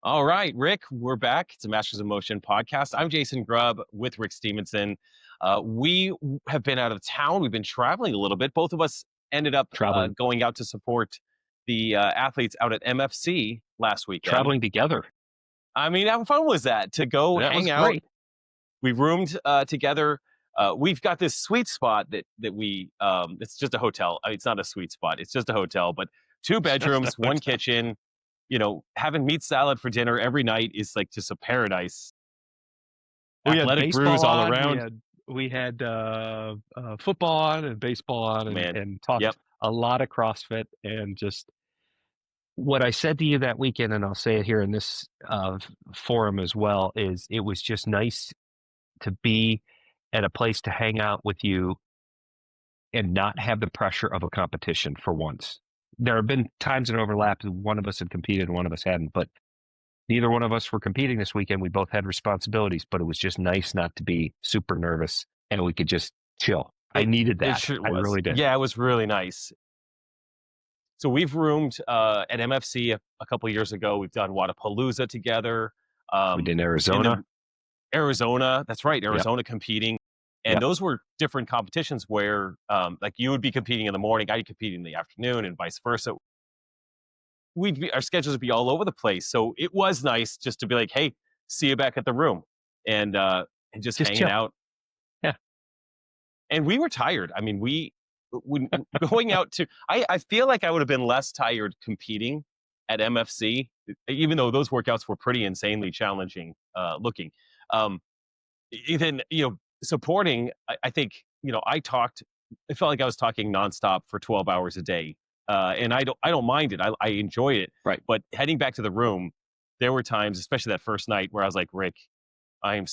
All right, Rick, we're back. It's a Masters of Motion podcast. I'm Jason Grubb with Rick Stevenson. Have been out of town. We've been traveling a little bit. Both of us ended up Traveling going out to support the athletes out at MFC last weekend. traveling together. I mean, how fun was that to go That hang was out? great. We roomed together. We've got this sweet spot that we. It's just a hotel. I mean, it's not a sweet spot. It's just a hotel, but two bedrooms, one kitchen. Having meat salad for dinner every night is like just a paradise. We had Athletic brews baseball all on, around. we had football on and baseball on Man, and yep. talked a lot of CrossFit and just what I said to you that weekend, and I'll say it here in this forum as well, is it was just nice to be at a place to hang out with you and not have the pressure of a competition for once. There have been times in overlap, one of us had competed and one of us hadn't, but neither one of us were competing this weekend. We both had responsibilities, but it was just nice not to be super nervous and we could just chill. I needed It that. sure I was. really did. Yeah, it was really nice. So we've roomed at MFC a couple years ago. We've done Wadapalooza together. We did In Arizona. Arizona, that's right, Yep. Arizona competing. And Yep. those were different competitions where like you would be competing in the morning, I'd compete in the afternoon and vice versa. Our schedules would be all over the place. So it was nice just to be like, hey, see you back at the room and just Just hanging chill. out. Yeah. And we were tired. I mean, when going out to, I feel like I would have been less tired competing at MFC, even though those workouts were pretty insanely challenging looking. Even, supporting, I think, it felt like I was talking nonstop for 12 hours a day. And I don't mind it. I enjoy it. Right. But heading back to the room, there were times, especially that first night, where I was like, Rick, I'm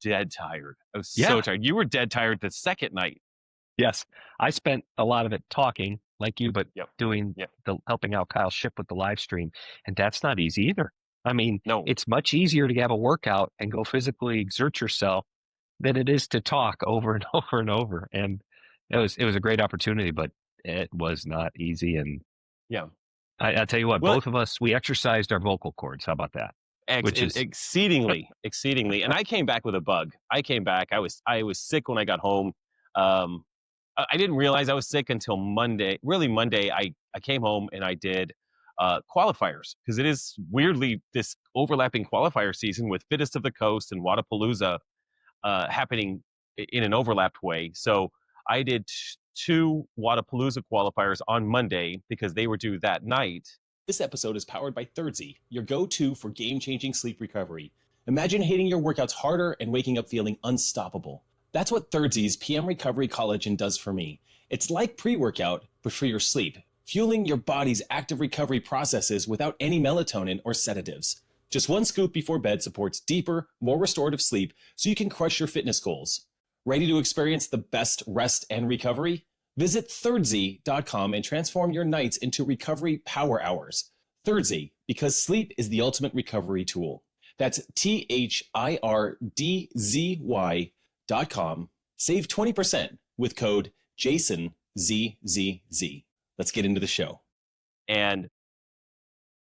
dead tired. I was so Yeah. tired. You were dead tired the second night. Yes. I spent a lot of it talking like you, but Yep. doing Yep. helping out Kyle Ship with the live stream. And that's not easy either. I mean, No. it's much easier to have a workout and go physically exert yourself than it is to talk over and over and over. And it was a great opportunity, but it was not easy. And Yeah. I tell you what, Well, both of us, we exercised our vocal cords. How about that? Which is exceedingly. And I came back with a bug. I came back. I was sick when I got home. I didn't realize I was sick until Monday. Really, Monday, I came home and I did qualifiers because it is weirdly this overlapping qualifier season with Fittest of the Coast and Wadapalooza happening in an overlapped way. So I did two Wadapalooza qualifiers on Monday because they were due that night. This episode is powered by Thirdzy, your go-to for game-changing sleep recovery. Imagine hitting your workouts harder and waking up feeling unstoppable. That's what Thirdzy's PM Recovery Collagen does for me. It's like pre-workout, but for your sleep, fueling your body's active recovery processes without any melatonin or sedatives. Just one scoop before bed supports deeper, more restorative sleep so you can crush your fitness goals. Ready to experience the best rest and recovery? Visit Thirdzy.com and transform your nights into recovery power hours. Thirdzy, because sleep is the ultimate recovery tool. That's THIRDZY.com. Save 20% with code JASONZZZ. Let's get into the show. And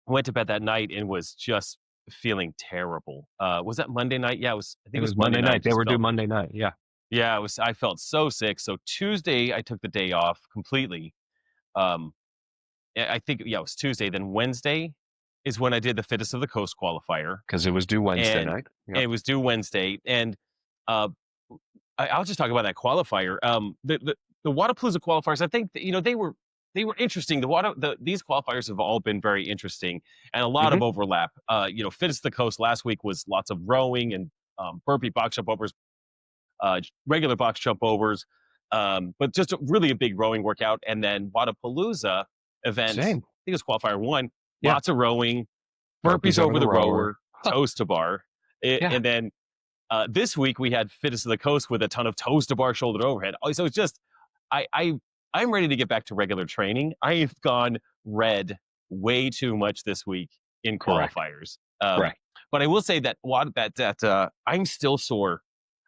I went to bed that night and was just feeling terrible. Was that Monday night? Yeah, I think it was Monday night. They were due Monday night. Yeah. Yeah, I felt so sick. So Tuesday, I took the day off completely. I think, it was Tuesday. Then Wednesday is when I did the Fittest of the Coast qualifier. Because it was due Wednesday night. And it was due Wednesday. And I'll just talk about that qualifier. The Wadapalooza qualifiers, I think, they were interesting. These qualifiers have all been very interesting and a lot of overlap. Fittest of the Coast last week was lots of rowing and burpee box jump overs, regular box jump overs, but just really a big rowing workout. And then Wadapalooza event, Same. I think it was qualifier one, Yeah. lots of rowing, burpees over the rower, toes to bar. And then this week we had Fittest of the Coast with a ton of toes to bar, shoulder to overhead. So it's just, I'm ready to get back to regular training. I've gone red way too much this week in qualifiers. Correct. But I will say that I'm still sore.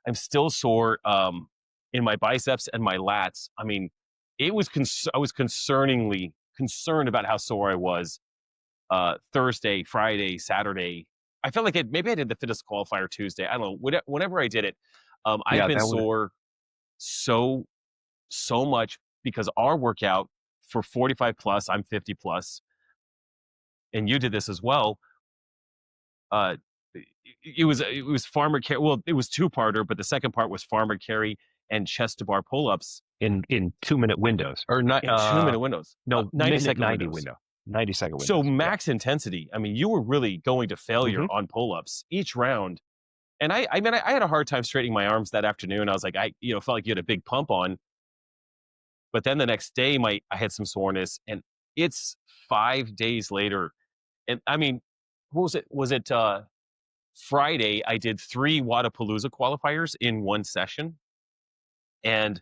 I'm still sore in my biceps and my lats. I mean, I was concerned about how sore I was Thursday, Friday, Saturday. I felt like maybe I did the fittest qualifier Tuesday. I don't know. Whenever I did it, I've Yeah, been that would. sore so much because our workout for 45 plus, I'm 50 plus, and you did this as well. Uh, it was farmer carry. Well, it was two-parter, but the second part was farmer carry and chest to bar pull-ups In 2 minute windows, or not? in 2 minute windows, No, 90 minute second 90 windows. window, 90-second So windows. Yeah. max intensity. I mean, you were really going to failure Hmm. on pull-ups each round. And I mean, I had a hard time straightening my arms that afternoon. I was like, felt like you had a big pump on. But then the next day, I had some soreness, and it's 5 days later. And I mean, what was it? Was it Friday? I did 3 Wadapalooza qualifiers in one session, and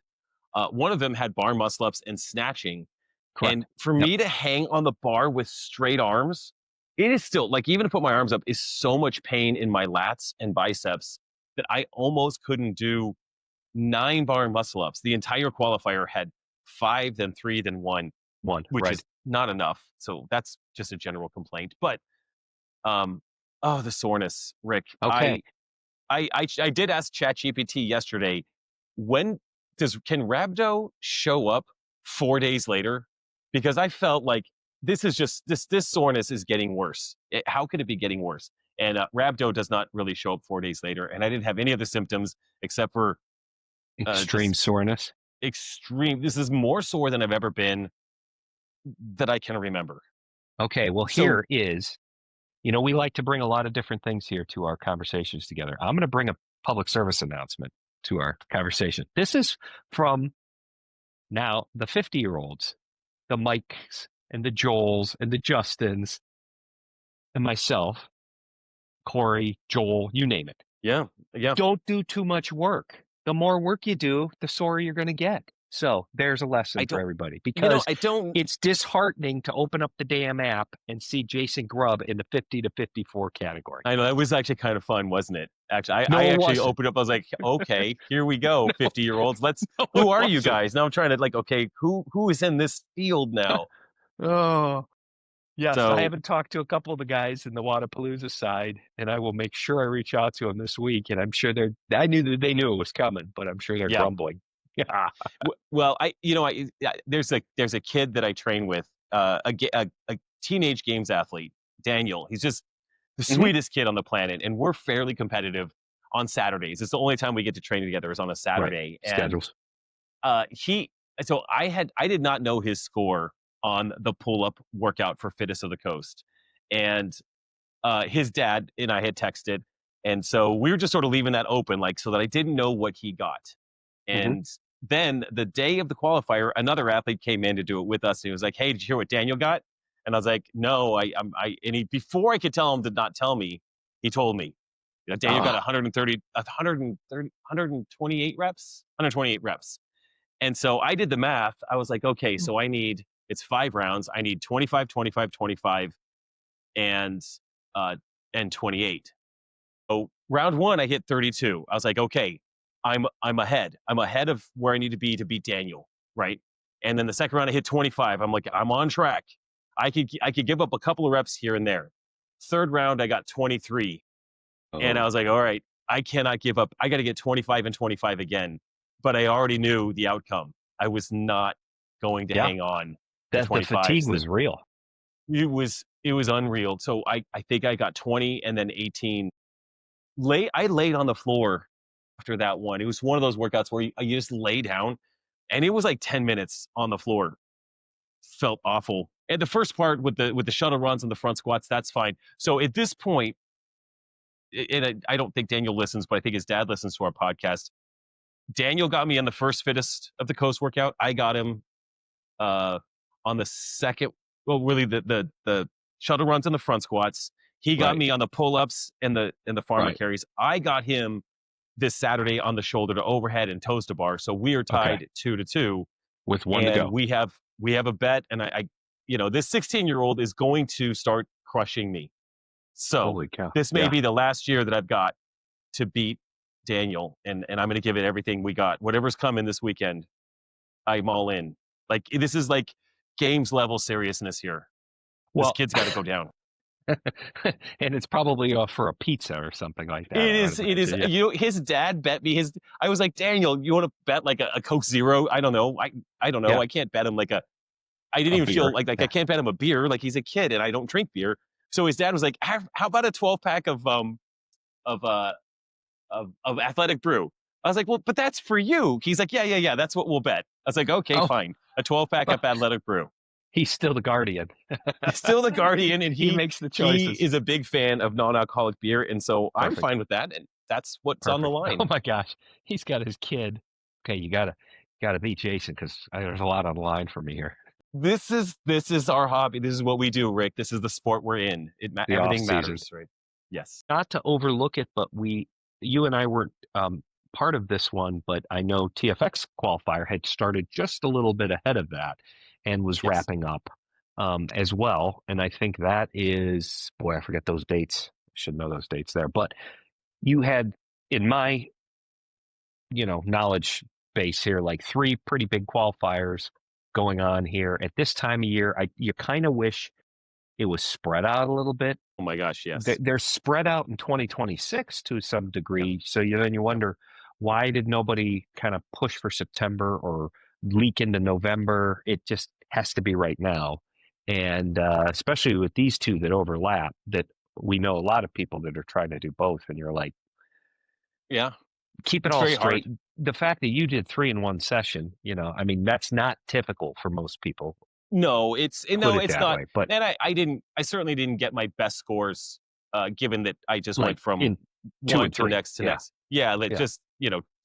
one of them had bar muscle ups and snatching. And Correct. for Yep. me to hang on the bar with straight arms, it is still like, even to put my arms up is so much pain in my lats and biceps that I almost couldn't do 9 bar muscle ups. The entire qualifier had 5, then 3, then 1, One. which Right. is not enough. So that's just a general complaint. But um, oh, the soreness, Rick. Okay. I did ask ChatGPT yesterday, when can rhabdo show up 4 days later? Because I felt like this soreness is getting worse. How could it be getting worse? And rhabdo does not really show up 4 days later, and I didn't have any of the symptoms except for Extreme just soreness. extreme. This is more sore than I've ever been that I can remember. Okay. Well, So here is. We like to bring a lot of different things here to our conversations together. I'm going to bring a public service announcement to our conversation. This is from now the 50-year-olds, the Mikes and the Joels and the Justins and myself, Corey, Joel, you name it. yeah, yeah. Don't do too much work. The more work you do, the sore you're going to get. So there's a lesson for everybody, because I don't. it's disheartening to open up the damn app and see Jason Grubb in the 50 to 54 category. I know that was actually kind of fun, wasn't it? Actually, No, I it actually wasn't. opened up. I was like, okay, here we go, 50-year-olds. Let's. No, Who it are you wasn't. guys? Now I'm trying to okay, who is in this field now? Oh, yes. I So haven't talked to a couple of the guys in the Wadapalooza side, and I will make sure I reach out to them this week. And I'm sure I knew that they knew it was coming, but I'm sure they're yeah. grumbling. Yeah. Well, there's a kid that I train with, a teenage games athlete, Daniel. He's just the sweetest kid on the planet, and we're fairly competitive on Saturdays. It's the only time we get to train together is on a Saturday. Right. Schedules. And I did not know his score on the pull-up workout for Fittest of the Coast, and his dad and I had texted, and so we were just sort of leaving that open, like, so that I didn't know what he got. And then the day of the qualifier, another athlete came in to do it with us, and he was like, "Hey, did you hear what Daniel got?" And I was like, "No, and he, before I could tell him to not tell me, he told me. Daniel got 128 reps, 128 reps. And so I did the math. I was like, okay, so it's 5 rounds. I need 25, 25, 25, and 28. So round 1, I hit 32. I was like, okay, I'm ahead. I'm ahead of where I need to beat Daniel, right? And then the second round, I hit 25. I'm like, I'm on track. I could give up a couple of reps here and there. Third round, I got 23, and I was like, all right, I cannot give up. I got to get 25 and 25 again. But I already knew the outcome. I was not going to hang on. The fatigue was real. It was unreal. So I think I got 20 and then 18. I laid on the floor after that one. It was one of those workouts where you just lay down, and it was like 10 minutes on the floor. Felt awful. And the first part with the shuttle runs and the front squats, that's fine. So at this point, and I don't think Daniel listens, but I think his dad listens to our podcast. Daniel got me on the first Fittest of the Coast workout. I got him on the second. Well, really the shuttle runs and the front squats. He got me on the pull-ups and the farmer carries. I got him this Saturday on the shoulder to overhead and toes to bar. So we are tied 2-2 with one to go. We have a bet, and I this 16-year-old is going to start crushing me. So this may be the last year that I've got to beat Daniel, and I'm going to give it everything we got. Whatever's coming this weekend, I'm all in. Like, this is like games level seriousness here. This kid's got to go down. And it's probably for a pizza or something like that, It I would is. It is. imagine. Yeah. His dad bet me. I was like, Daniel, you want to bet like a Coke Zero? I don't know. I don't know. Yeah. I can't bet him like a. I didn't A even feel beer. like I Yeah. can't bet him a beer. Like he's a kid and I don't drink beer. So his dad was like, how about a 12 pack of uh of Athletic Brew? I was like, well, but that's for you. He's like, yeah. That's what we'll bet. I was like, okay, Oh, fine. A 12 pack of Athletic Brew. he's still the guardian. He's still the guardian, and He he makes the he choices. is a big fan of non-alcoholic beer, and so I'm Perfect. fine with that, and that's what's on the Perfect. line. Oh my gosh. He's got his kid. Okay, you gotta beat Jason because there's a lot on the line for me here. This is our hobby. This is what we do, Rick. This is the sport we're in. The off Everything season. matters, right? Yes. Not to overlook it, but you and I weren't part of this one, but I know TFX qualifier had started just a little bit ahead of that and was Yes. wrapping up as well. And I think that is, boy, I forget those dates. I should know those dates there. But you had, in my, knowledge base here, like three pretty big qualifiers going on here at this time of year. You kind of wish it was spread out a little bit. Oh my gosh, yes. They're spread out in 2026 to some Yep. degree. So then you Yep. wonder, why did nobody kind of push for September or leak into November? It just has to be right now. And especially with these two that overlap, that we know a lot of people that are trying to do both. And you're like, Yeah. keep it It's all very straight. hard. The fact that you did three in one session, I mean, that's not typical for most people, No, put it it's that not. way. But And I certainly didn't get my best scores, given that I just like went from in two one and to three. next to Yeah. next. Yeah, like Yeah. just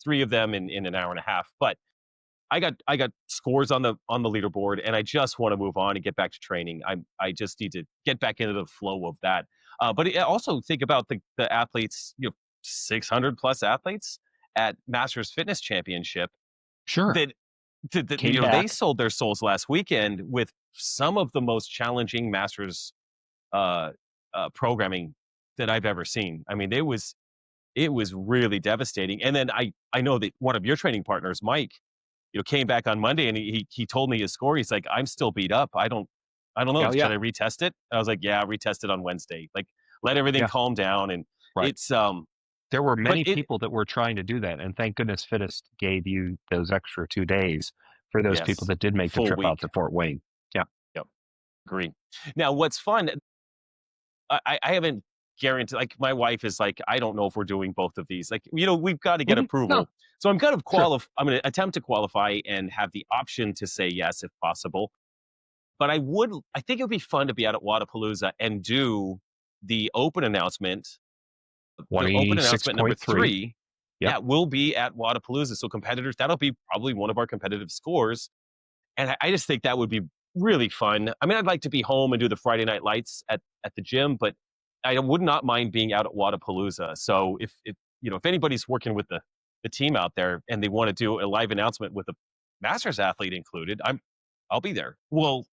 three of them in an hour and a half. But I got scores on the leaderboard, and I just want to move on and get back to training. I just need to get back into the flow of that. But also think about the athletes, 600 plus athletes at Masters Fitness Championship Sure. that Came they back. sold their souls last weekend with some of the most challenging Masters uh, programming that I've ever seen. I mean, it was really devastating. And then I know that one of your training partners, Mike, came back on Monday and he told me his score. He's like, I'm still beat up. I don't know. Oh, Should yeah. I retest it? I was like, yeah, retest it on Wednesday. Like, let everything Yeah. calm down. And Right. it's There were but many it people that were trying to do that, and thank goodness Fittest gave you those extra 2 days for those people yes, that did make the full trip out week. to Fort Wayne. Yeah. Yep, agree. Now, what's fun? I haven't guaranteed. Like, my wife is like, I don't know if we're doing both of these. Like, we've got to get No, approval. So sure. I'm going to attempt to qualify and have the option to say yes if possible. But I think it would be fun to be out at Wadapalooza and do the open announcement. The open announcement number 26.3. 3, Yep. yeah, will be at Wadapalooza. So competitors, that'll be probably one of our competitive scores. And I just think that would be really fun. I mean, I'd like to be home and do the Friday night lights at the gym, but I would not mind being out at Wadapalooza. So if anybody's working with the team out there and they want to do a live announcement with a Masters athlete included, I'll be there. Well,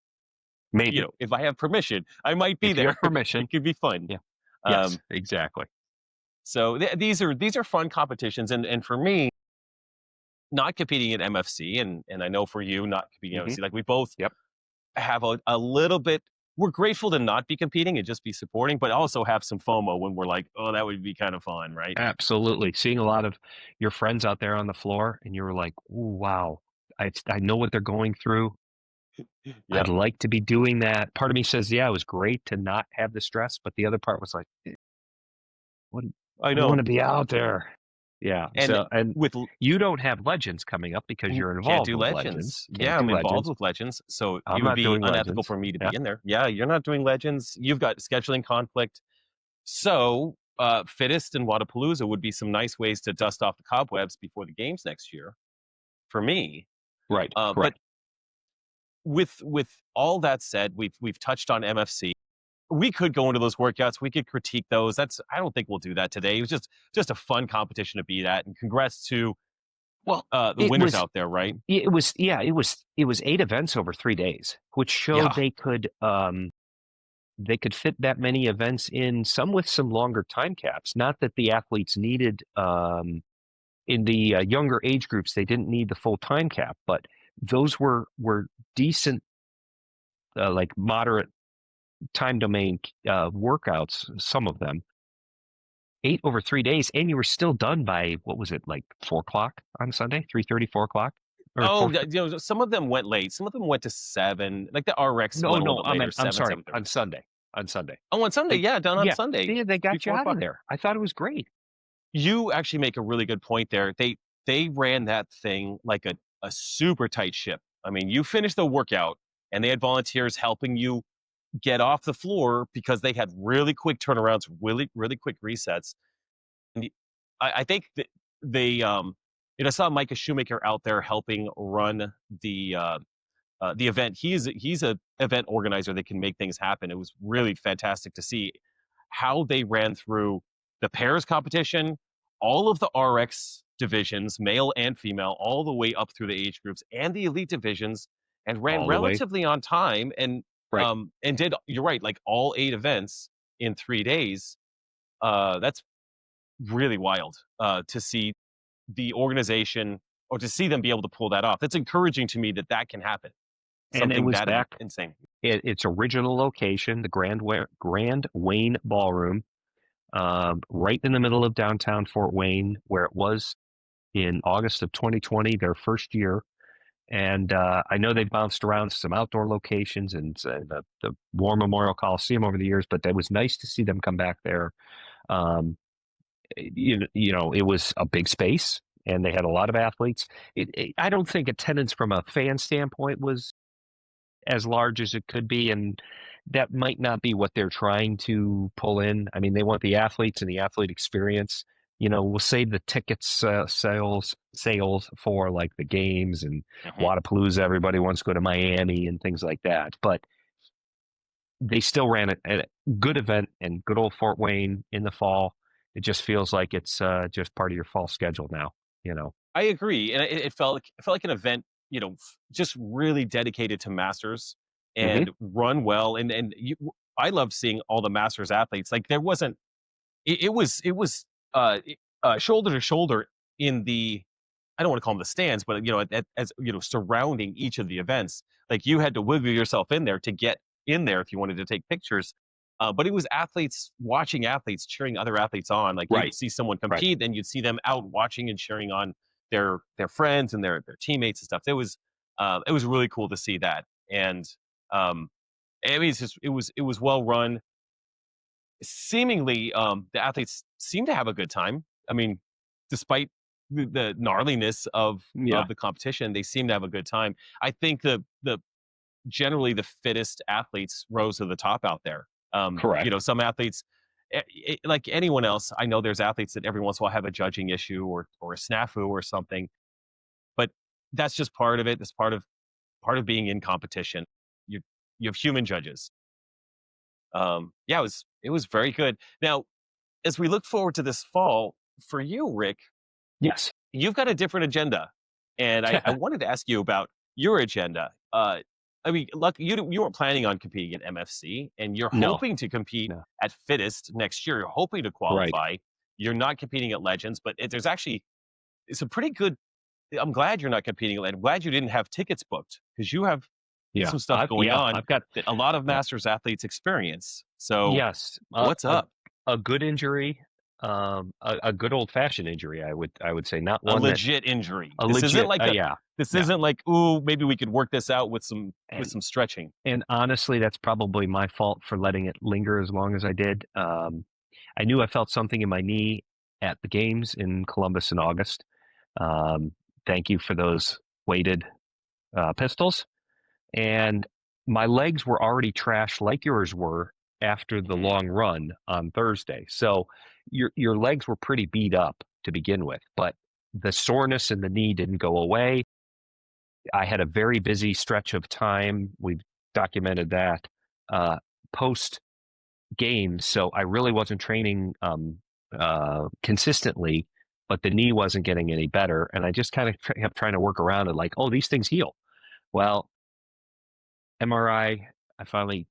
Maybe. if I have permission, I might be If you there. have permission. It could be fun. Yeah. Yes, Um, exactly. so these are fun competitions, and for me, not competing at MFC, and I know for you, not competing at Hmm. MFC, like we both Yep. have a little bit. We're grateful to not be competing and just be supporting, but also have some FOMO when we're like, oh, that would be kind of fun, right? Absolutely. Seeing a lot of your friends out there on the floor, and you were like, "Ooh, wow. I know what they're going through. I'd Yep, like to be doing that." Part of me says, yeah, it was great to not have the stress, but the other part was like, what I I want know. to be out there. Yeah. And So with you don't have Legends coming up because you're can't involved do with Legends. Legends. Can't Yeah, do I'm involved Legends. with Legends, so it I'm would not be doing unethical Legends. for me to Yeah. be in there. Yeah, you're not doing Legends. You've got scheduling conflict. So, Fittest and Wadapalooza would be some nice ways to dust off the cobwebs before the games next year for me. Right. But Right. with all that said, we've touched on MFC. We could go into those workouts. We could critique those. I don't think we'll do that today. It was just a fun competition to be at. And congrats to Well, the it winners was out there, right? it was 8 events over 3 days, which showed Yeah, they could fit that many events in, some with some longer time caps. Not that the athletes needed, in the younger age groups, they didn't need the full time cap, but those were decent, like moderate time domain workouts, some of them, 8 over 3 days, and you were still done by, what was it, like 4 o'clock on Sunday, 3:30, 4 o'clock, or Oh, four. you know, some of them went late. Some of them went to 7. Like the RX No, went a little no, bit later, I'm 7, sorry, 7:30. on Sunday, on Sunday. Oh, on Sunday, Like, yeah, done on yeah, Sunday they got you before out of 4 o'clock. there. I thought it was great. You actually make a really good point there. They ran that thing like a super tight ship. I mean, you finished the workout and they had volunteers helping you get off the floor because they had really quick turnarounds, really quick resets. And I think that they I saw Micah Shoemaker out there helping run the event. He's a event organizer that can make things happen. It was really fantastic to see how they ran through the pairs competition, all of the RX divisions, male and female, all the way up through the age groups and the elite divisions, and ran All the way. relatively on time Right. and did, you're right, like all 8 events in 3 days. That's really wild to see the organization or to see them be able to pull that off. That's encouraging to me that that can happen. And it Something was that back insane. at its original location, the Grand Wayne Ballroom, right in the middle of downtown Fort Wayne, where it was in August of 2020, their first year. And I know they've bounced around some outdoor locations and the War Memorial Coliseum over the years, but it was nice to see them come back there. Um, you know, it was a big space and they had a lot of athletes. I don't think attendance from a fan standpoint was as large as it could be, and that might not be what they're trying to pull in. I mean, they want the athletes and the athlete experience. You know, we'll save the tickets sales for like the games and Mhm. Wadapalooza. Everybody wants to go to Miami and things like that, but they still ran a good event in good old Fort Wayne in the fall. It just feels like it's just part of your fall schedule now. You know. I agree, and it felt like an event, you know, just really dedicated to masters Hmm. and run well. I loved seeing all the masters athletes. Like there wasn't, it was shoulder to shoulder in the, I don't want to call them the stands, but you know, as you know, surrounding each of the events, like you had to wiggle yourself in there to get in there if you wanted to take pictures. But it was athletes watching athletes, cheering other athletes on. Like you'd Right. see someone Right. compete, then you'd see them out watching and cheering on their friends and their teammates and stuff. It was really cool to see that. And um, I mean, it was well run. Seemingly, the athletes seem to have a good time. I mean, despite the gnarliness Yeah. of the competition, they seem to have a good time. I think the generally the fittest athletes rose to the top out there. You Correct. know, some athletes, like anyone else, I know there's athletes that every once in a while have a judging issue or a snafu or something, but that's just part of it. That's part of being in competition. You you have human judges. Yeah, it was very good. Now, as we look forward to this fall, for you, Rick, Yes. you've got a different agenda, and I wanted to ask you about your agenda. I mean, look, you weren't planning on competing at MFC, and you're No. hoping to compete No. at Fittest next year. You're hoping to Right. qualify. You're not competing at Legends, but there's actually it's a pretty good. I'm glad you're not competing. I'm glad you didn't have tickets booked because you have Yeah. some stuff going on I've got that a lot of uh, Masters athletes experience. So yes, what's up? a good injury, a good old fashioned injury. I would say not A one that legit injury. a This isn't legit. like Yeah. this Yeah. isn't like, ooh, maybe we could work this out with And some stretching. honestly, that's probably my fault for letting it linger as long as I did. I knew I felt something in my knee at the games in Columbus in August. Um, Thank you for those weighted pistols. And my legs were already trashed like yours were after the Mhm. long run on Thursday. So your legs were pretty beat up to begin with, but the soreness in the knee didn't go away. I had a very busy stretch of time. We've documented that post game, so I really wasn't training consistently, but the knee wasn't getting any better, and I just kind of kept trying to work around it, like, oh, these things heal. Well, MRI, I finally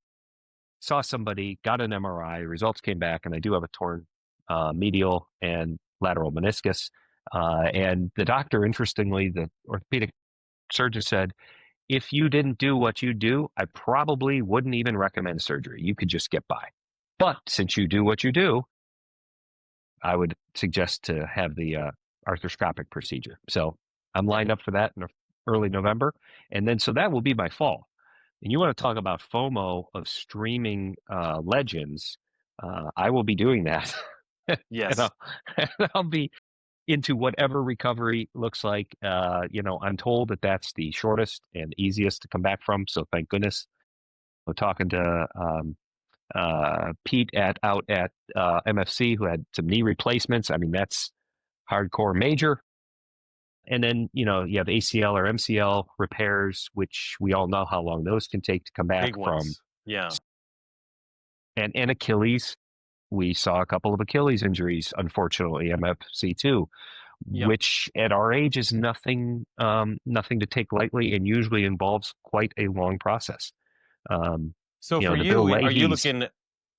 saw somebody, got an MRI, results came back, and I do have a torn medial and lateral meniscus. And the doctor, interestingly, the orthopedic surgeon said, if you didn't do what you do, I probably wouldn't even recommend surgery. You could just get by. But since you do what you do, I would suggest to have the arthroscopic procedure. So I'm lined up for that in early November. And then, so that will be my fall. And you want to talk about FOMO of streaming legends. I will be doing that. and, Yes. I'll, and I'll be into whatever recovery looks like. I'm told that that's the shortest and easiest to come back from. So thank goodness. We're talking to Pete out at MFC, who had some knee replacements. I mean, that's hardcore major. And then, you have ACL or MCL repairs, which we all know how long those can take to come back Big from. ones. Yeah. And Achilles. We saw a couple of Achilles injuries, unfortunately, MFC too, Yep. which at our age is nothing to take lightly, and usually involves quite a long process. So for The you, Bill are you Leahy's, looking,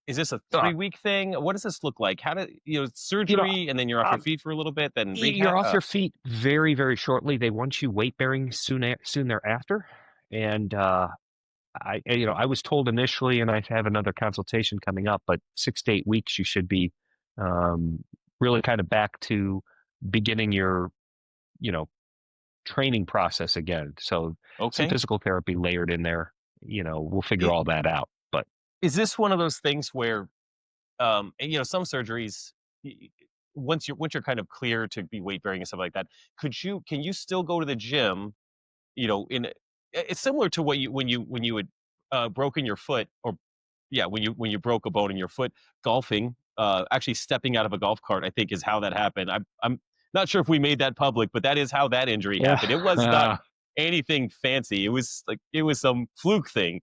is this a uh, 3-week thing? What does this look like? How do you know, surgery and then you're off your um, feet for a little bit, then you're rehab? off your feet very, very shortly. They want you weight bearing soon thereafter, and I was told initially, and I have another consultation coming up, but 6 to 8 weeks you should be um, really kind of back to beginning your training process again. So some Okay. physical therapy layered in there. We'll figure all that out. But Is this one of those things where, and, some surgeries, y- y- once you're kind of clear to be weight bearing and stuff like that, can you still go to the gym? It's similar to what you when you had broken your foot, or yeah, when you broke a bone in your foot golfing. Actually, stepping out of a golf cart, I think, is how that happened. I'm not sure if we made that public, but that is how that injury happened. It was not uh, anything fancy. It was some fluke thing.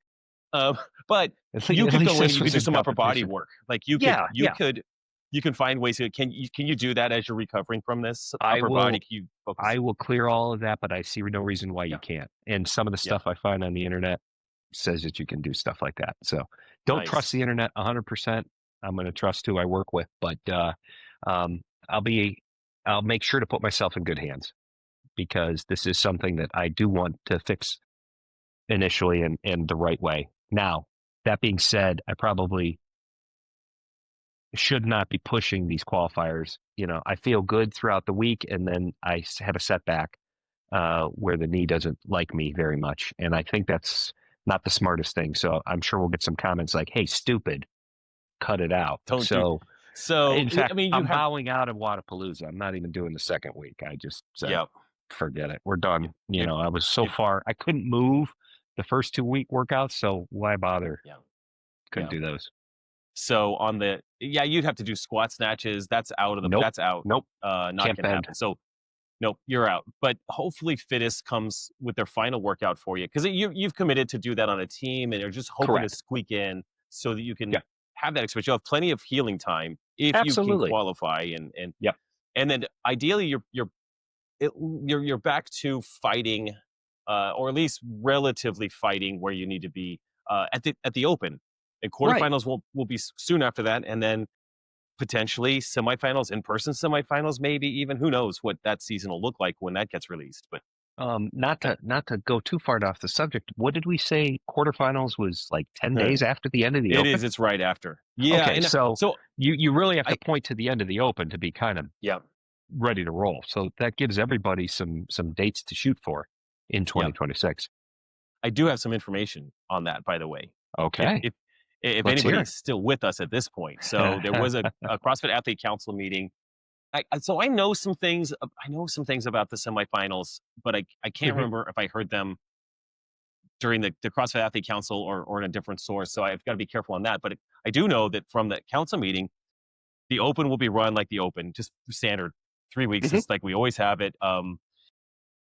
Um, but you at could least go in and this you could was do in some upper body competition. work. Like Yeah, yeah. you can find ways to can you do that as you're recovering from this I upper body? will Can you focus? I will clear all of that, but I see no reason why you Yeah, can't. And some of the yeah, stuff I find on the internet says that you can do stuff like that. So don't trust nice. the internet 100%. I'm going to trust who I work with, but um, I'll be I'll make sure to put myself in good hands, because this is something that I do want to fix initially and the right way. Now, that being said, I probably should not be pushing these qualifiers. I feel good throughout the week, and then I have a setback where the knee doesn't like me very much. And I think that's not the smartest thing. So I'm sure we'll get some comments like, hey, stupid, cut it out. Don't do So, so. in I fact, mean, you I'm have bowing out of Wadapalooza. I'm not even doing the second week. I just said, yeah. forget it. We're done. You I was so you far, I couldn't move the first 2 week workouts. So why bother? yeah Couldn't yeah. do those. So on the you'd have to do squat snatches. Nope. That's out. Nope. Not Can't gonna bend. happen. So nope, you're out. But hopefully, Fittest comes with their final workout for you, because you've committed to do that on a team, and you're just hoping to Correct. squeak in so that you Yeah. can have that experience. You'll have plenty of healing time if you can Absolutely. qualify, Yep. and then ideally you're back to fighting, or at least relatively fighting where you need to be at the Open. And Right. quarterfinals will be soon after that, and then potentially semifinals, in person semifinals, maybe even. Who knows what that season will look like when that gets released? But Not that, to go too far off the subject. What did we say? Quarterfinals was like 10 days after the end of the it Open. is. It's right after. Yeah, Okay, and so so you really have to I point to the end of the Open to be kind of yeah ready to roll. So that gives everybody some dates to shoot for in yeah 2026. I do have some information on that, by the way. If Okay, if if let's hear anybody's still with us at this point. So there was it. a CrossFit Athlete Council meeting. So I know some things. I know some things about the semifinals, but I can't Mhm. remember if I heard them during the CrossFit Athlete Council, or in a different source. So I've got to be careful on that. But I do know that from the council meeting, the Open will be run like the Open, just standard 3 weeks, Mhm. just like we always have it.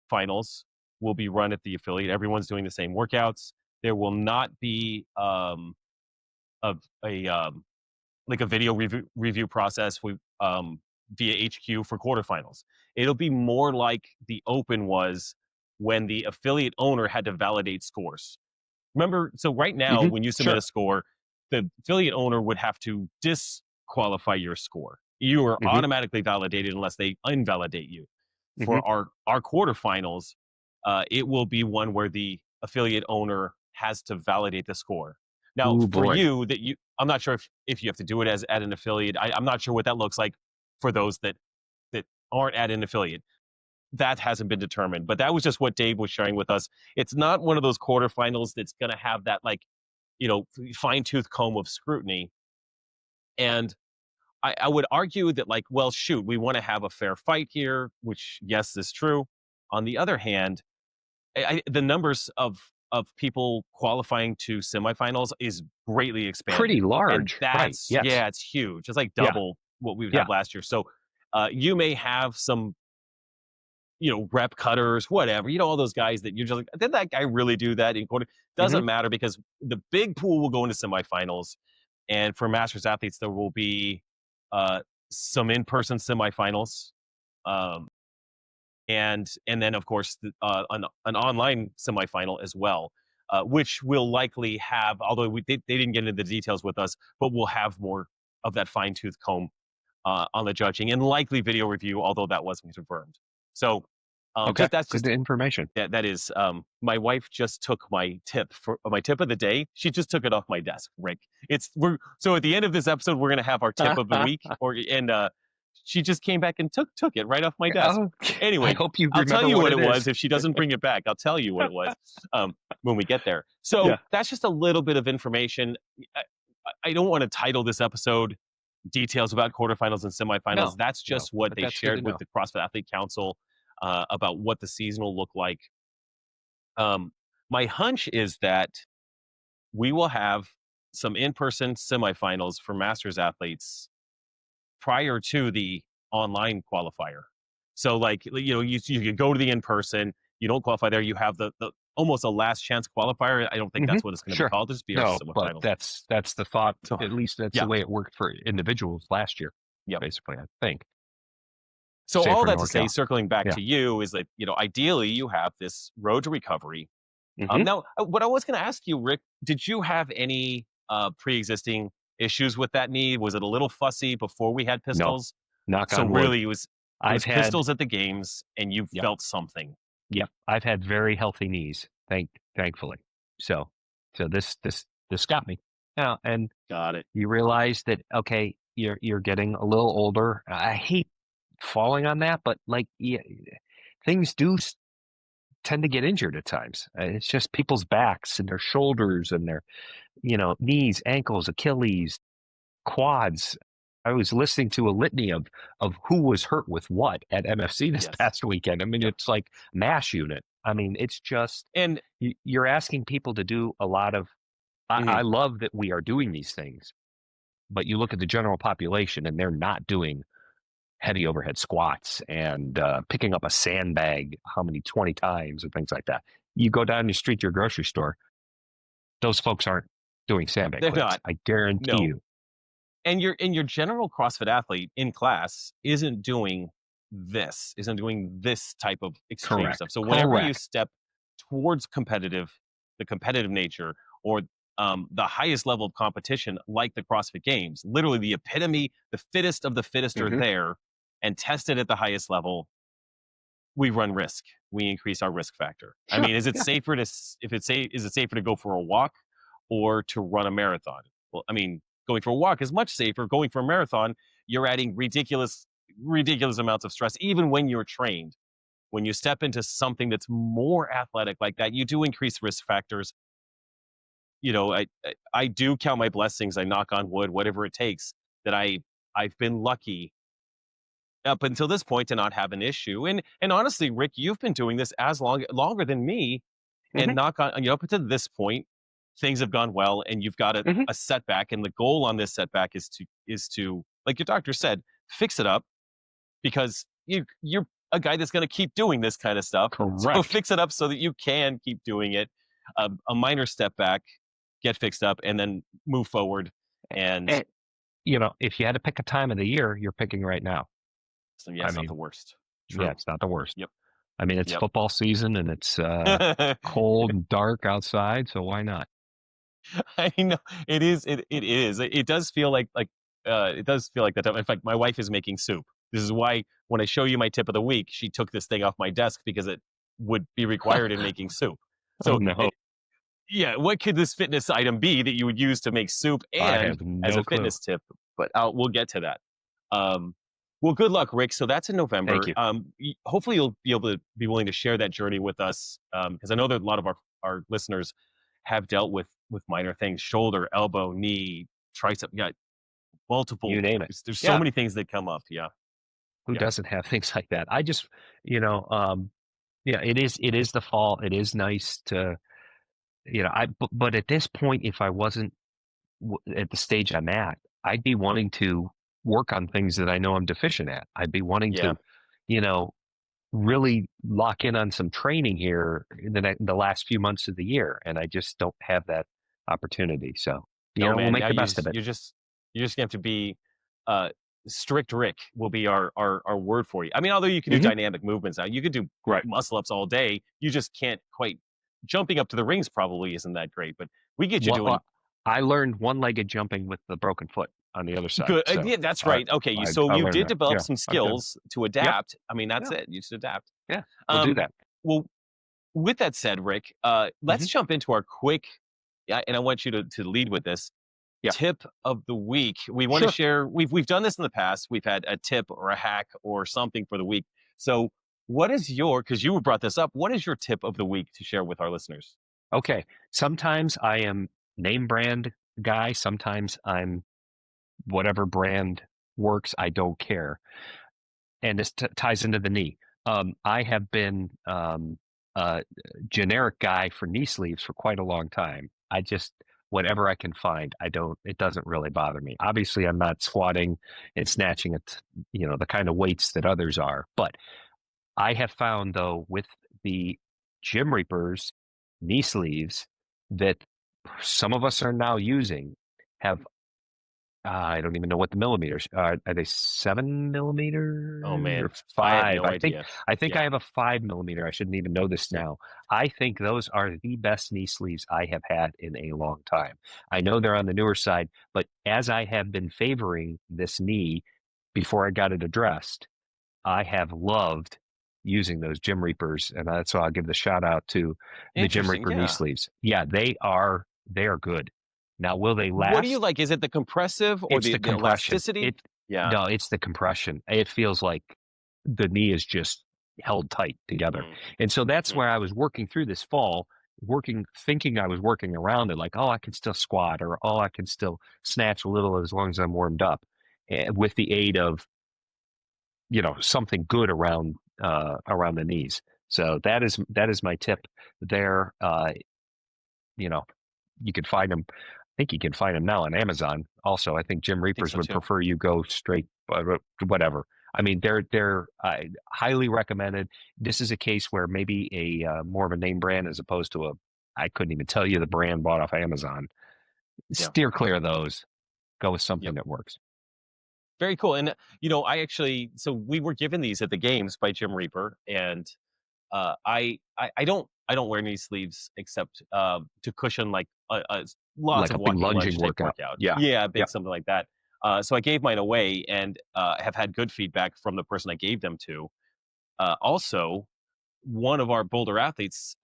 Finals will be run at the affiliate. Everyone's doing the same workouts. There will not be a like a video review process via HQ for quarterfinals. It'll be more like the Open was when the affiliate owner had to validate scores. Remember, so right now, Mhm. when you submit a Sure. score, the affiliate owner would have to disqualify your score. You are Mhm. automatically validated unless they invalidate you. Mhm. For our quarterfinals, it will be one where the affiliate owner has to validate the score. Now, Ooh, for boy. you, I'm not sure if you have to do it as at an affiliate. I'm not sure what that looks like for those that aren't at an affiliate. That hasn't been determined, but that was just what Dave was sharing with us. It's not one of those quarterfinals that's going to have that like, fine tooth comb of scrutiny. And I would argue that like, well, shoot, we want to have a fair fight here, which yes is true. On the other hand, the numbers of people qualifying to semifinals is greatly Pretty expanded, and large, right? that's Yes. yeah, it's huge. It's like Yeah. double what we would Yeah. have last year. So you may have some rep cutters, whatever, all those guys that you're just like, did that guy really do that in quarter? Hmm. Doesn't matter because the big pool will go into semifinals. And for Masters athletes, there will be some in-person semifinals. And then of course an online semifinal as well, which will likely have, although they didn't get into the details with us, but we'll have more of that fine-tooth comb on the judging and likely video review, although that wasn't confirmed. So Okay. that's Good just information. that is my wife just took my tip of the day. She just took it off my desk, Rick. We're so at the end of this episode we're gonna have our tip of the week, and she just came back and took it right off my desk. Oh, I Anyway, hope you I'll tell remember you what what it it was. is. If she doesn't bring it back, I'll tell you what it was when we get there. Yeah. So that's just a little bit of information. I don't want to title this episode details about quarterfinals and semifinals. No, That's just what but they that's good to shared with know. the CrossFit Athlete Council about what the season will look like. My hunch is that we will have some in-person semifinals for Masters athletes prior to the online qualifier. So like, you go to the in-person, you don't qualify there, you have the almost a last chance qualifier. I don't think that's what it's going to be Sure. called. Just be our No, but semifinals. that's the thought. So, At least that's yeah. the way it worked for individuals last year. Yep. Basically, I think. So Same all for that to say, NorCal. circling back Yeah. to you, is that, ideally you have this road to recovery. Mhm. Now, what I was going to ask you, Rick, did you have any pre-existing issues with that knee? Was it a little fussy before we had No, pistols? knock So on wood. really, it was I've had pistols at the games, and you Yep. felt something. Yep. I've had very healthy knees, thankfully. So this got me. Now, and Got it. you realize that okay, you're getting a little older. I hate falling on that, but like things do tend to get injured at times. It's just people's backs and their shoulders and their knees, ankles, Achilles, quads. I was listening to a litany of who was hurt with what at MFC this Yes. past weekend. I mean, Yep. it's like MASH unit. I mean, it's just And you're asking people to do a lot of. I love that we are doing these things, but you look at the general population and they're not doing heavy overhead squats and picking up a sandbag 20 times and things like that. You go down the street to your grocery store, those folks aren't doing sandbag they're cleans. not. I guarantee No. you. And your general CrossFit athlete in class isn't doing this type of extreme Correct. stuff. So whenever you Correct. step towards the competitive nature, or the highest level of competition, like the CrossFit Games, literally the epitome, the fittest of the fittest are there and tested at the highest level. We run risk. We increase our risk factor. Sure. I mean, is it safer is it safer to go for a walk or to run a marathon? Well, I mean, going for a walk is much safer. Going for a marathon, you're adding ridiculous amounts of stress, even when you're trained. When you step into something that's more athletic like that, you do increase risk factors. I do count my blessings. I knock on wood, whatever it takes, that I've been lucky up until this point to not have an issue. And honestly, Rick, you've been doing this longer than me, and knock on, up until this point, things have gone well, and you've got a setback, and the goal on this setback is to, like your doctor said, fix it up, because you're a guy that's going to keep doing this kind of stuff. Correct. So fix it up so that you can keep doing it. A minor step back, get fixed up, and then move forward. And if you had to pick a time of the year, you're picking right now. So yeah, it's not the worst. True. Yeah, it's not the worst. Yep. I mean, it's football season and it's cold and dark outside, so why not? I know it is. It is. It does feel like it does feel like that. In fact, my wife is making soup. This is why when I show you my tip of the week, she took this thing off my desk because it would be required in making soup. Oh So, no, yeah, what could this fitness item be that you would use to make soup I and have as no a clue. fitness tip? But we'll get to that. Um, well, good luck, Rick. So that's in Thank November. you. Hopefully, you'll be able to be willing to share that journey with us because I know that a lot of our listeners have dealt with minor things: shoulder, elbow, knee, tricep. Yeah, multiple. You name it. There's so Yeah. many things that come up. Yeah, Who yeah, doesn't have things like that? I just, you know, yeah, it is the fall. It is nice to, but at this point, if I wasn't at the stage I'm at, I'd be wanting to work on things that I know I'm deficient at. I'd be wanting yeah. to, you know, really lock in on some training here in the last few months of the year, and I just don't have that opportunity. So, No, we'll man. make Now the best of it. you're just gonna have to be uh, strict. Rick will be our word for you. I mean, although you can do Hmm. dynamic movements now, you could do Right. muscle ups all day. You just can't quite jumping up to the rings. Probably isn't that great, but we get you doing I learned one-legged jumping with the broken foot on the other side. good. So Yeah, that's I right. Okay, I, so I you learned did that. develop Yeah, some I've done it. skills to Yep. adapt. I mean, that's Yeah. it. You just adapt. Yeah. We'll do Um, that. well, with that said, Rick, let's Hmm. jump into our quick. Yeah, and I want you to lead with this Yeah. tip of the week. We want to Sure. share. We've done this in the past. We've had a tip or a hack or something for the week. So, what is your? Because you brought this up. What is your tip of the week to share with our listeners? Okay. Sometimes I am name brand guy. Sometimes I'm whatever brand works. I don't care. And this ties into the knee. I have been a generic guy for knee sleeves for quite a long time. I just whatever I can find. I don't. It doesn't really bother me. Obviously, I'm not squatting and snatching at the kind of weights that others are. But I have found though with the Gym Reapers knee sleeves that some of us are now using have I don't even know what the millimeters are. Are they 7 millimeter Oh man, or I have five? no I think idea. I think I Yeah, have a 5 millimeter. I shouldn't even know this yeah. now. I think those are the best knee sleeves I have had in a long time. I know they're on the newer side, but as I have been favoring this knee before I got it addressed, I have loved using those Gym Reapers, and that's why I'll give the shout out to the Gym Interesting. Reaper knee Yeah. sleeves. Yeah, they are good. Now, will they What do you last? like? Is it the compressive or It's the the the compression. elasticity? It Yeah. No, it's the compression. It feels like the knee is just held tight together. Mm, And so that's mm. where I was working through this fall, thinking I was working around it, like, oh, I can still squat or oh, I can still snatch a little as long as I'm warmed up, with the aid of something good around the knees. So that is my tip there. You know, you can find them. I think you can find them now on Amazon. Also, I think Gym I think Reapers so would too. prefer you go straight, whatever. I mean, they're highly recommended. This is a case where maybe a more of a name brand as opposed to a. I couldn't even tell you the brand bought off Amazon. Yeah. Steer clear of those. Go with something Yep. that works. Very cool. And I actually so we were given these at the games by Jim Reaper, and I don't wear knee sleeves except to cushion like lots Like of a big walking lunge lunging type workout. workout. Yeah. Yeah, Yeah. big something like that. So I gave mine away and have had good feedback from the person I gave them to. Also, one of our Boulder athletes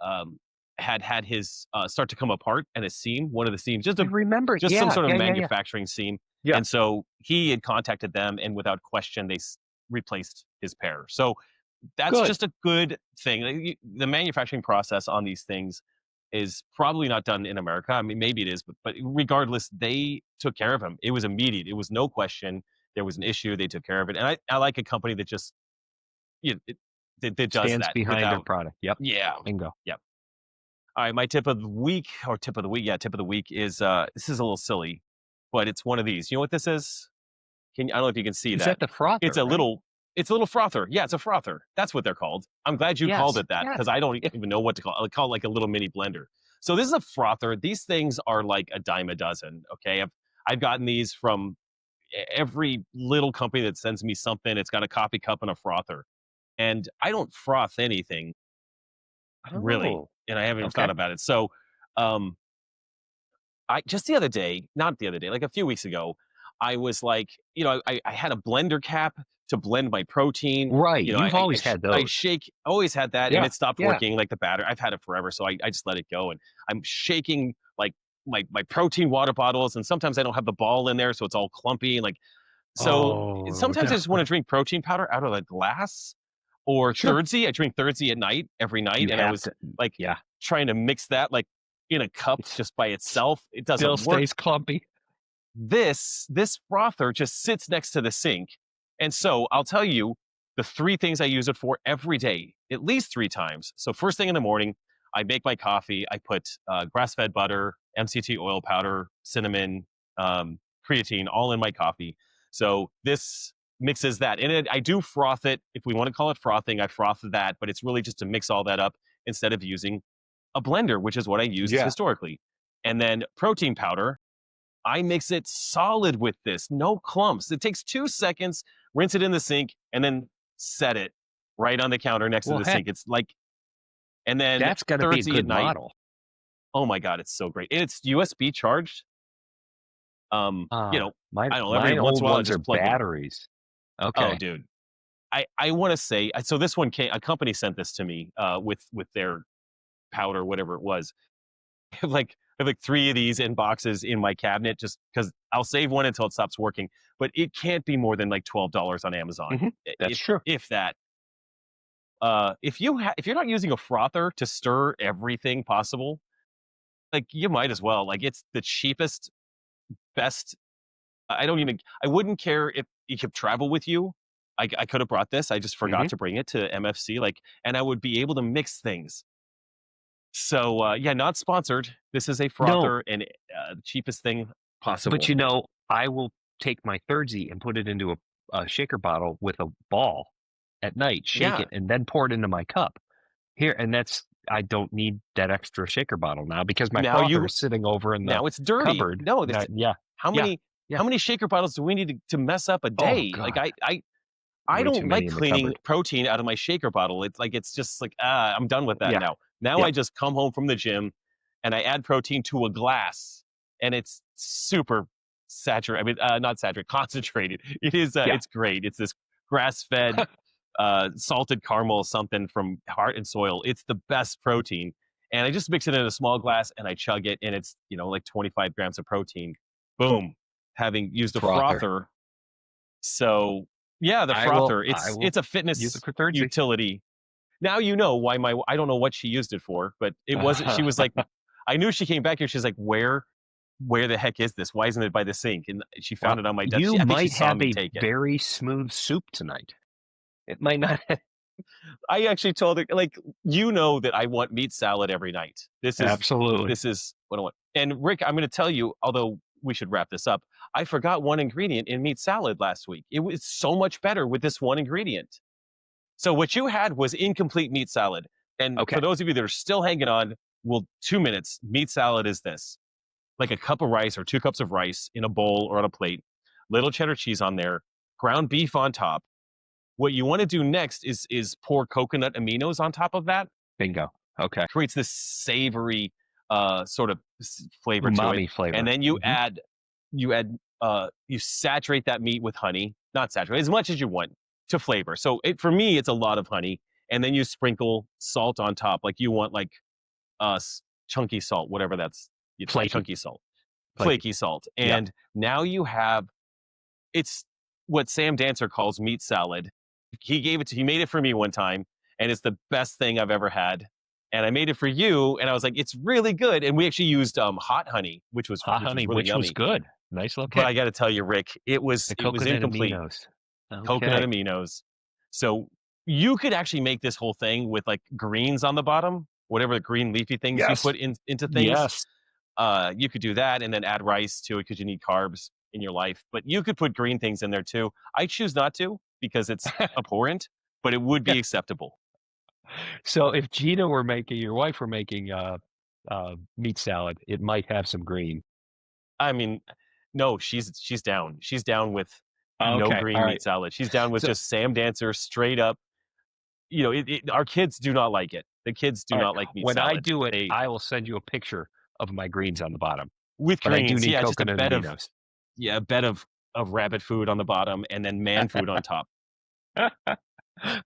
had his start to come apart and a seam, one of the seams, I remember. just some Yeah. sort of Yeah. Yeah. Yeah. manufacturing seam. Yeah. And so he had contacted them, and without question, they replaced his pair. So that's Good. just a good thing. Like, the manufacturing process on these things is probably not done in America. I mean, maybe it is, but regardless, they took care of him. It was immediate. It was no question. There was an issue. They took care of it. And I like a company that just that does Stands that behind their without. product. Yep. Yeah, Bingo. yeah. All right, my tip of the week or tip of the week. Yeah, tip of the week is this is a little silly, but it's one of these. You know what this is? I don't know if you can see Is that. that the It's frother, a right? little it's a little frother. Yeah, it's a frother. That's what they're called. I'm glad you called Yes. it that because Yes. I don't even know what to call it. I call it like a little mini blender. So this is a frother. These things are like a dime a dozen. Okay. I've gotten these from every little company that sends me something. It's got a coffee cup and a frother. And I don't froth anything really. Oh, And I haven't even thought okay. about it. So um I just the other day, not the other day, like a few weeks ago, I was like, I had a blender cap to blend my protein. Right. You know, You've always had I those. shake, always had that, and Yeah. it stopped Yeah. working like the batter. I've had it forever, so I just let it go. And I'm shaking like my protein water bottles, and sometimes I don't have the ball in there, so it's all clumpy. And like, so Oh, sometimes I just want to drink protein powder out of a glass or sure. Thirdzy. I drink Thirdzy at night, every night, You and I have was to. like Yeah. trying to mix that like in a cup It's just by itself. It still doesn't work. stays clumpy. This frother just sits next to the sink. And so I'll tell you the three things I use it for every day, at least 3 times. So first thing in the morning, I make my coffee. I put grass-fed butter, MCT oil powder, cinnamon, creatine, all in my coffee. So this mixes that. And I do froth it. If we want to call it frothing, I froth that, but it's really just to mix all that up instead of using a blender, which is what I used Yeah. historically. And then protein powder, I mix it solid with this, no clumps. It takes 2 seconds, rinse it in the sink, and then set it right on the counter next to Well, the heck, sink. It's like, and then that's got to be a Thirdzy at good night. model. Oh my God, it's so great. And it's USB charged. I don't know, every My once old in a while I ones are just plug in. batteries. Oh, Okay. dude. I want to say, so this one came, a company sent this to me with their powder, whatever it was. I have like 3 of these in boxes in my cabinet just because I'll save one until it stops working. But it can't be more than like $12 on Amazon, Hmm. That's true. if that. If you're not using a frother to stir everything possible, like you might as well. Like it's the cheapest, best. I wouldn't care if you could travel with you. I could have brought this. I just Hmm. forgot to bring it to MFC. And I would be able to mix things. So yeah, not sponsored. This is a No, frother and the cheapest thing but possible. I will take my Thirdzy and put it into a shaker bottle with a ball at night, shake Yeah. it, and then pour it into my cup. Here, and I don't need that extra shaker bottle now because my Now frother you is sitting over in the now it's dirty. cupboard. No, this Yeah, how yeah, many yeah. how many shaker bottles do we need to mess up a Oh day? Like God, I way too don't many like in the cleaning cupboard. protein out of my shaker bottle. It's just like I'm done with that Yeah, now. Now yep. I just come home from the gym and I add protein to a glass and it's super saturated. Not saturated, concentrated. It is Yeah. it's great. It's this grass-fed salted caramel something from Heart and Soil. It's the best protein. And I just mix it in a small glass and I chug it and it's, like 25 grams of protein. Boom. Having used a Frother. frother. So yeah, the frother, I will it's a use it fitness for Thirdzy. utility. Now you know why I don't know what she used it for, but it wasn't, she was like, I knew she came back here. She's like, where the heck is this? Why isn't it by the sink? And she Well, found it on my desk. you I think she might saw have me a take it. very smooth soup tonight. It might not. I actually told her, like, that I want meat salad every night. Absolutely. This is what I want. And Rick, I'm going to tell you, although we should wrap this up, I forgot one ingredient in meat salad last week. It was so much better with this one ingredient. So what you had was incomplete meat salad. And for Okay. those of you that are still hanging on, well, 2 minutes. Meat salad is this: like a cup of rice or 2 cups of rice in a bowl or on a plate, little cheddar cheese on there, ground beef on top. What you want to do next is pour coconut aminos on top of that. Bingo. Okay. Creates this savory sort of flavor to it. Umami And flavor. then you saturate that meat with honey, not saturate as much as you want to flavor. So for me, it's a lot of honey. And then you sprinkle salt on top, like you want like chunky salt, whatever that's, Flaky. chunky salt, flaky salt. And now you have, it's what Sam Dancer calls meat salad. He made it for me one time, and it's the best thing I've ever had. And I made it for you, and I was like, it's really good. And we actually used hot honey, which was Hot honey, really which was yummy. good. Nice little But kick. I got to tell you, Rick, it was Coconut incomplete. aminos. Okay. Coconut aminos. So you could actually make this whole thing with like greens on the bottom, whatever the green leafy things you put into things. Yes. You could do that and then add rice to it because you need carbs in your life. But you could put green things in there too. I choose not to because it's abhorrent, but it would be acceptable. So if your wife were making meat salad, it might have some green. I mean, no, she's down. She's down with no Okay. green All meat right. salad. She's down with So, just Sam Dancer straight up. Our kids do not like it. The kids do all right. not like meat When I salad. do it, I will send you a picture of my greens on the bottom. With But I do greens, need yeah, just coconut aminos. a bed of of rabbit food on the bottom and then man food on top. I'm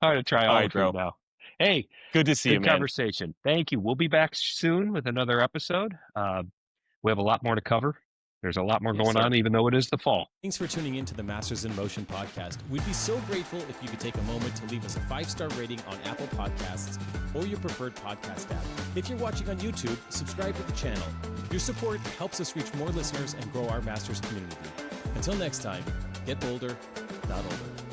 gonna try All all right, of it bro. now. Hey, Good to see you, good man. conversation. Thank you. We'll be back soon with another episode. We have a lot more to cover. There's a lot more Yes, going sir. on, even though it is the fall. Thanks for tuning in to the Masters in Motion podcast. We'd be so grateful if you could take a moment to leave us a 5-star rating on Apple Podcasts or your preferred podcast app. If you're watching on YouTube, subscribe to the channel. Your support helps us reach more listeners and grow our Masters community. Until next time, get bolder, not older.